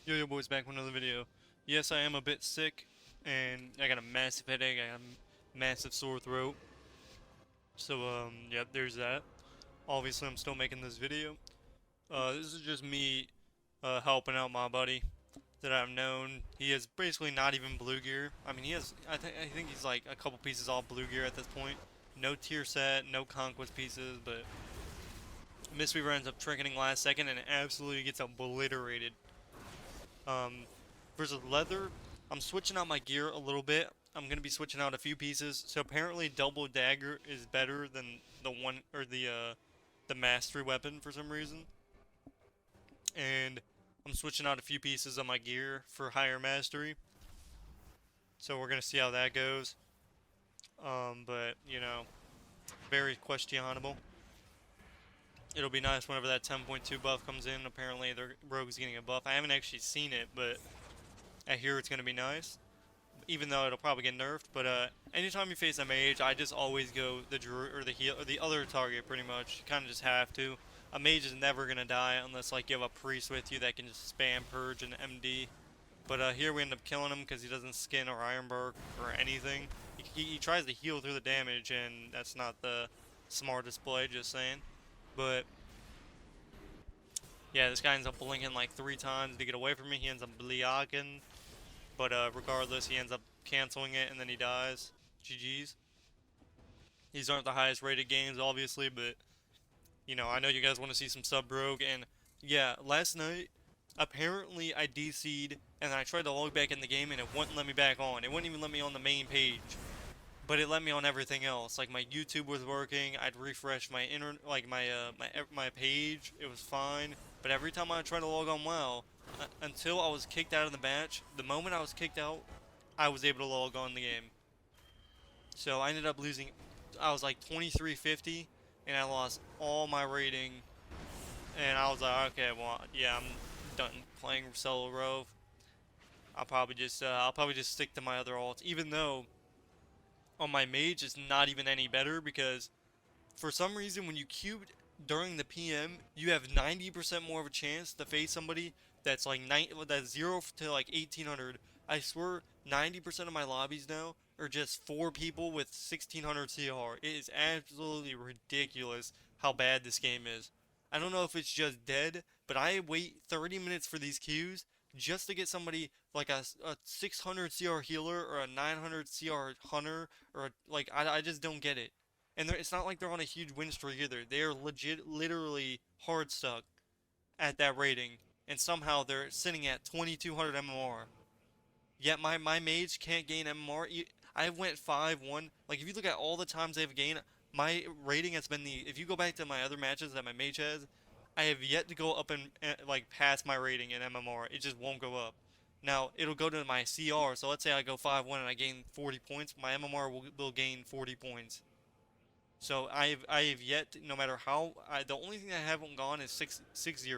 Yo boys, back with another video. Yes, I am a bit sick, and I got a massive headache, I got a massive sore throat. So, yep, there's that. Obviously, I'm still making this video. This is just me, helping out my buddy that I've known. He is basically not even blue gear. I mean, I think he's like a couple pieces off blue gear at this point. No tier set, no conquest pieces, but Mistweaver ends up tricketing last second and absolutely gets obliterated. Um, versus leather, I'm switching out my gear a little bit. I'm gonna be switching out a few pieces. So apparently, double dagger is better than the one or the mastery weapon for some reason. And I'm switching out a few pieces of my gear for higher mastery. So we're gonna see how that goes. But you know, very questionable. It'll be nice whenever that 10.2 buff comes in. Apparently, the rogue's getting a buff. I haven't actually seen it, but I hear it's gonna be nice. Even though it'll probably get nerfed. But anytime you face a mage, I just always go the druid or the heal or the other target. Pretty much, you kind of just have to. A mage is never gonna die unless like you have a priest with you that can just spam purge and MD. But here we end up killing him because he doesn't skin or ironbark or anything. He tries to heal through the damage, and that's not the smartest play. Just saying. But yeah, this guy ends up blinking like 3 times to get away from me. He ends up bleaking. But regardless, he ends up canceling it and then he dies. GG's. These aren't the highest rated games, obviously, but you know, I know you guys want to see some sub rogue. And yeah, last night, apparently I DC'd and I tried to log back in the game and it wouldn't let me back on. It wouldn't even let me on the main page, but it let me on everything else. Like my YouTube was working. I'd refresh my like my page. It was fine. But every time I tried to log on WoW, until I was kicked out of the match, the moment I was kicked out, I was able to log on the game. So I ended up losing. I was like 2350, and I lost all my rating. And I was like, okay, well, yeah, I'm done playing solo Rove. I'll probably just stick to my other alts, even though on my mage it's not even any better because for some reason when you cube during the PM, you have 90% more of a chance to face somebody that's like that's 0 to like 1800. I swear 90% of my lobbies now are just 4 people with 1600 CR. It is absolutely ridiculous how bad this game is. I don't know if it's just dead, but I wait 30 minutes for these queues just to get somebody like a 600 CR healer or a 900 CR hunter or like I just don't get it. And it's not like they're on a huge win streak either. They are literally hard stuck at that rating, and somehow they're sitting at 2200 MMR. Yet my mage can't gain MMR. I went 5-1. Like if you look at all the times they've gained, my rating has been the. If you go back to my other matches that my mage has, I have yet to go up and like past my rating in MMR. It just won't go up. Now it'll go to my CR. So let's say I go 5-1 and I gain 40 points. My MMR will gain 40 points. So I have yet, no matter how, the only thing I haven't gone is 6-0.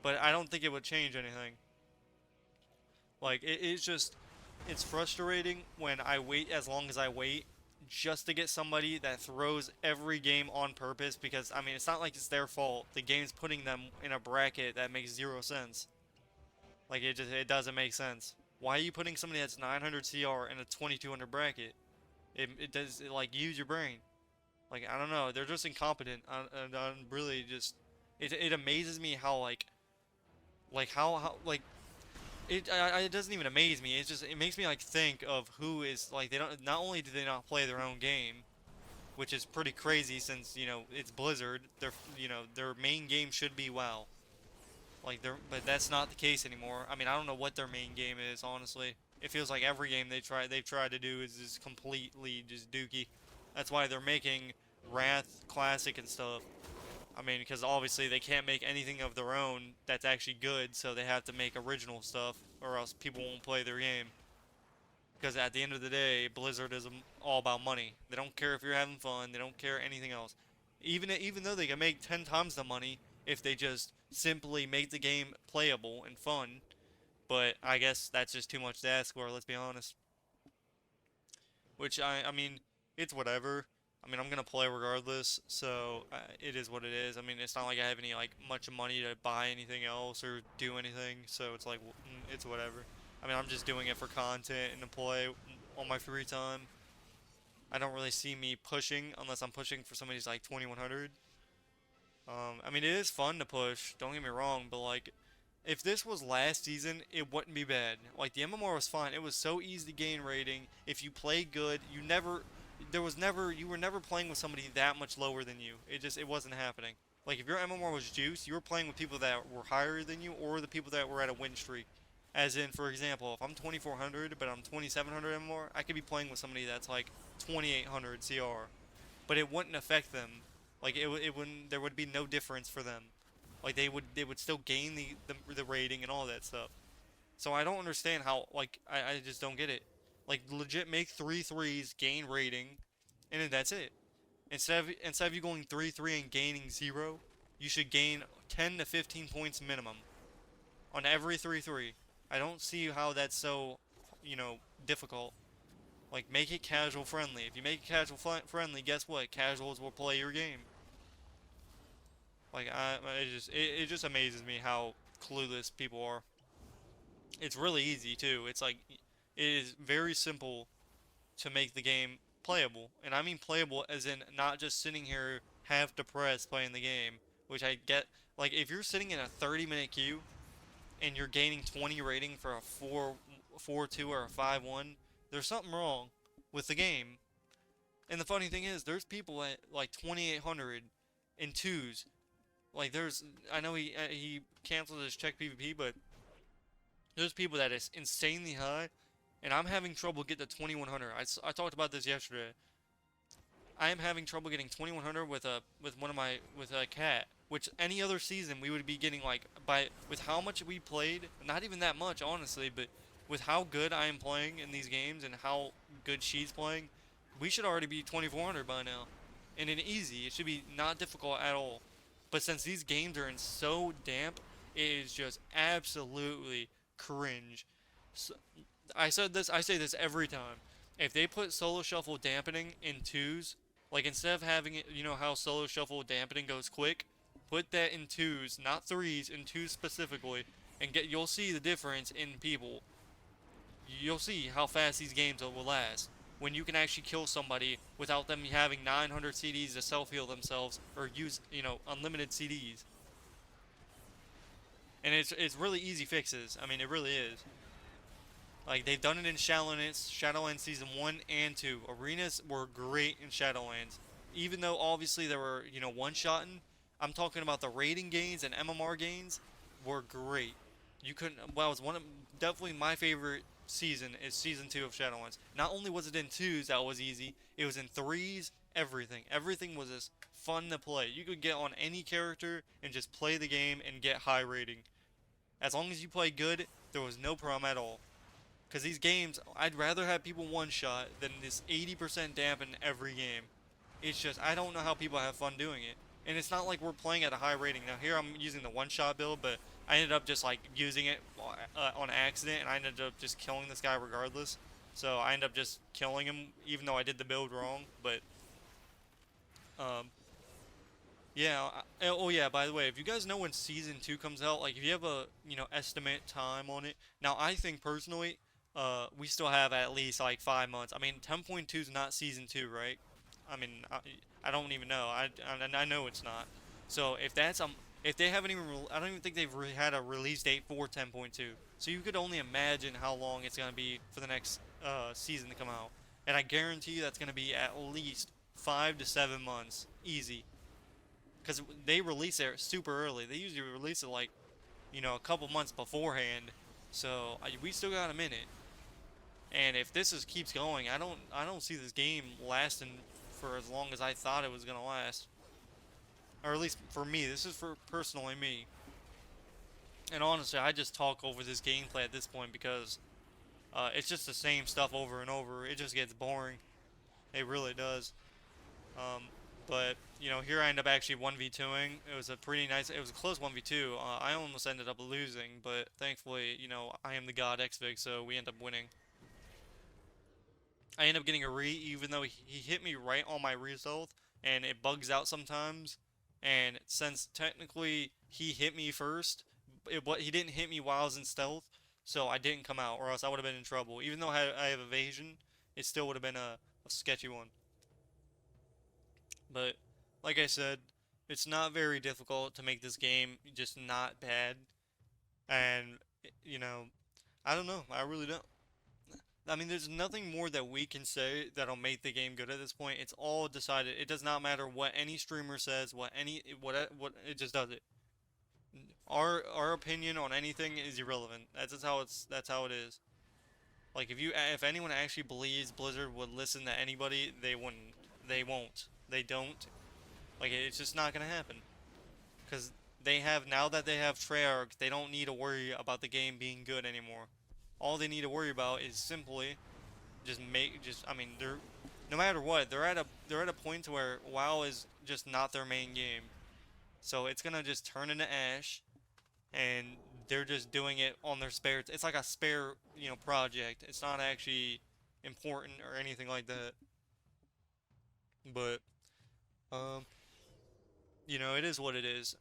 But I don't think it would change anything. Like it's just, it's frustrating when I wait as long as I wait just to get somebody that throws every game on purpose because I mean it's not like it's their fault. The game's putting them in a bracket that makes zero sense. Like it doesn't make sense. Why are you putting somebody that's 900 CR in a 2200 bracket? It does like use your brain. Like I don't know, they're just incompetent. I'm really just it amazes me how how like it doesn't even amaze me. It's just it makes me like think of who is like they don't not only do they not play their own game, which is pretty crazy since you know it's Blizzard. Their main game should be WoW. But that's not the case anymore. I mean I don't know what their main game is honestly. It feels like every game they've tried to do is just completely just dookie. That's why they're making Wrath Classic and stuff. I mean, because obviously they can't make anything of their own that's actually good, so they have to make original stuff, or else people won't play their game. Because at the end of the day, Blizzard is all about money. They don't care if you're having fun. They don't care anything else. Even though they can make 10 times the money if they just simply make the game playable and fun. But I guess that's just too much to ask for. Let's be honest. Which I mean, it's whatever. I mean, I'm gonna play regardless, so it is what it is. I mean, it's not like I have any like much money to buy anything else or do anything, so it's like it's whatever. I mean, I'm just doing it for content and to play on my free time. I don't really see me pushing unless I'm pushing for somebody's like 2100. I mean, it is fun to push, don't get me wrong, but like, if this was last season, it wouldn't be bad. Like, the MMR was fine. It was so easy to gain rating. If you play good, you were never playing with somebody that much lower than you. It wasn't happening. Like, if your MMR was juice, you were playing with people that were higher than you or the people that were at a win streak. As in, for example, if I'm 2400 but I'm 2700 MMR, I could be playing with somebody that's like 2800 CR, but it wouldn't affect them. Like it wouldn't. There would be no difference for them. Like they would still gain the rating and all that stuff. So I don't understand how. Like I just don't get it. Like legit make three threes, gain rating, and then that's it. Instead of you going 3-3 and gaining 0, you should gain 10 to 15 points minimum on every 3-3. I don't see how that's so, difficult. Like, make it casual friendly. If you make it casual friendly, guess what? Casuals will play your game. Like, it just amazes me how clueless people are. It's really easy, too. It's like, it is very simple to make the game playable. And I mean playable as in not just sitting here half depressed playing the game, which I get. Like, if you're sitting in a 30-minute queue and you're gaining 20 rating for a 4-2 or a 5-1, there's something wrong with the game. And the funny thing is, there's people at like 2800 in twos. Like I know he canceled his check PvP, but there's people that is insanely high, and I'm having trouble getting to 2100. I talked about this yesterday. I am having trouble getting 2100 with a cat, which any other season we would be getting like with how much we played, not even that much honestly, but with how good I am playing in these games and how good she's playing, we should already be 2400 by now. And in easy, it should be not difficult at all. But since these games are in so damp, it is just absolutely cringe. So, I say this every time. If they put solo shuffle dampening in twos, like instead of having it, you know how solo shuffle dampening goes quick, put that in twos, not threes, in twos specifically, and you'll see the difference in people. You'll see how fast these games will last when you can actually kill somebody without them having 900 CDs to self-heal themselves or use, unlimited CDs. And it's really easy fixes. I mean, it really is. Like, they've done it in Shadowlands Season 1 and 2. Arenas were great in Shadowlands. Even though, obviously, they were, one-shotting, I'm talking about the rating gains and MMR gains were great. You couldn't, well, it was definitely my favorite season is Season 2 of Shadowlands. Not only was it in 2s that was easy, it was in 3s, everything. Everything was just fun to play. You could get on any character and just play the game and get high rating. As long as you play good, there was no problem at all. Because these games, I'd rather have people one-shot than this 80% dampen every game. It's just, I don't know how people have fun doing it. And it's not like we're playing at a high rating. Now here I'm using the one-shot build, but I ended up just like using it on accident, and I ended up just killing this guy regardless. So I ended up just killing him, even though I did the build wrong. But, yeah. Oh yeah, by the way, if you guys know when Season 2 comes out, like if you have a, estimate time on it. Now I think personally, we still have at least like 5 months. I mean, 10.2 is not Season 2, right? I mean, I don't even know. I know it's not. So if they haven't even, I don't even think they've had a release date for 10.2. So you could only imagine how long it's gonna be for the next season to come out. And I guarantee you that's gonna be at least 5 to 7 months, easy. Because they release it super early. They usually release it like, a couple months beforehand. So we still got a minute. And if this keeps going, I don't see this game lasting for as long as I thought it was gonna last. Or at least for me, this is for personally me. And honestly, I just talk over this gameplay at this point because it's just the same stuff over and over. It just gets boring. It really does. But here I end up actually 1v2ing. It was it was a close 1v2. I almost ended up losing, but thankfully, I am the god Xvig, so we end up winning. I end up getting a re even though he hit me right on my re-stealth, and it bugs out sometimes. And since technically he hit me first, but he didn't hit me while I was in stealth, so I didn't come out, or else I would have been in trouble. Even though I have evasion, it still would have been a sketchy one. But like I said, it's not very difficult to make this game just not bad. And you know, I don't know. I really don't. I mean, there's nothing more that we can say that'll make the game good at this point. It's all decided. It does not matter what any streamer says, what it just does it. Our opinion on anything is irrelevant. That's how it is. Like if anyone actually believes Blizzard would listen to anybody, they wouldn't. They won't. They don't. Like it's just not gonna happen. Cause they have now that they have Treyarch, they don't need to worry about the game being good anymore. All they need to worry about is simply I mean they're no matter what they're at a point to where WoW is just not their main game. So it's gonna just turn into Ash, and they're just doing it on their spare. It's like a spare project. It's not actually important or anything like that. But um it is what it is.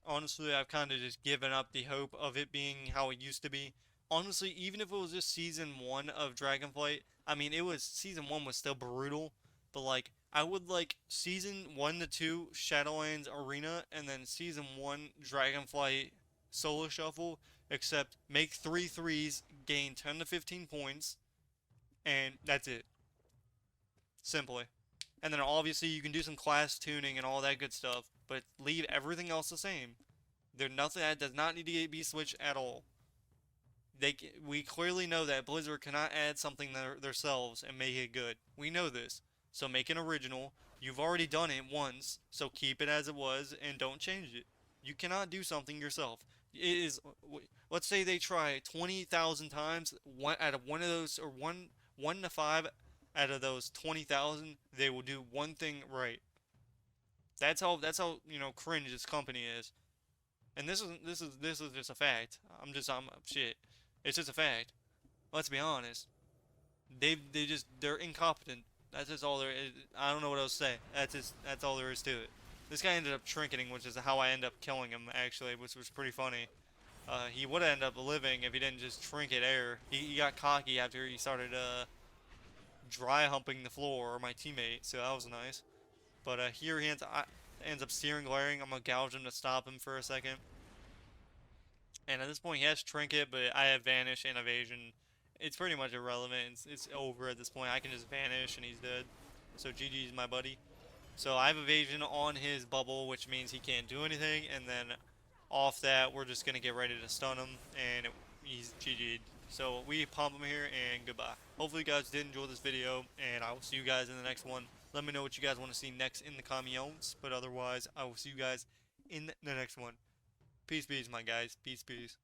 Honestly, I've kind of just given up the hope of it being how it used to be. Honestly, even if it was just season one of Dragonflight, I mean, season one was still brutal, but like, I would like season one to two Shadowlands Arena, and then season one Dragonflight Solo Shuffle, except make three threes, gain 10 to 15 points, and that's it. Simply. And then obviously you can do some class tuning and all that good stuff, but leave everything else the same. There's nothing that does not need to be switched at all. We clearly know that Blizzard cannot add something themselves and make it good. We know this. So make an original. You've already done it once, so keep it as it was and don't change it. You cannot do something yourself. It is let's say they try 20,000 times, one out of one of those or one to five out of those 20,000, they will do one thing right. That's how cringe this company is. And this is just a fact. I'm shit. It's just a fact. Let's be honest. They're incompetent. That's just all there is. I don't know what else to say. That's all there is to it. This guy ended up trinketing, which is how I ended up killing him actually, which was pretty funny. He would have ended up living if he didn't just trinket air. He got cocky after he started dry humping the floor, or my teammate, so that was nice. But here ends up steering glaring. I'm gonna gouge him to stop him for a second. And at this point, he has Trinket, but I have Vanish and Evasion. It's pretty much irrelevant. It's over at this point. I can just Vanish and he's dead. So GG's my buddy. So I have Evasion on his bubble, which means he can't do anything. And then off that, we're just going to get ready to stun him. And he's GG'd. So we pump him here and goodbye. Hopefully you guys did enjoy this video. And I will see you guys in the next one. Let me know what you guys want to see next in the comments. But otherwise, I will see you guys in the next one. Peace, peace, my guys. Peace, peace.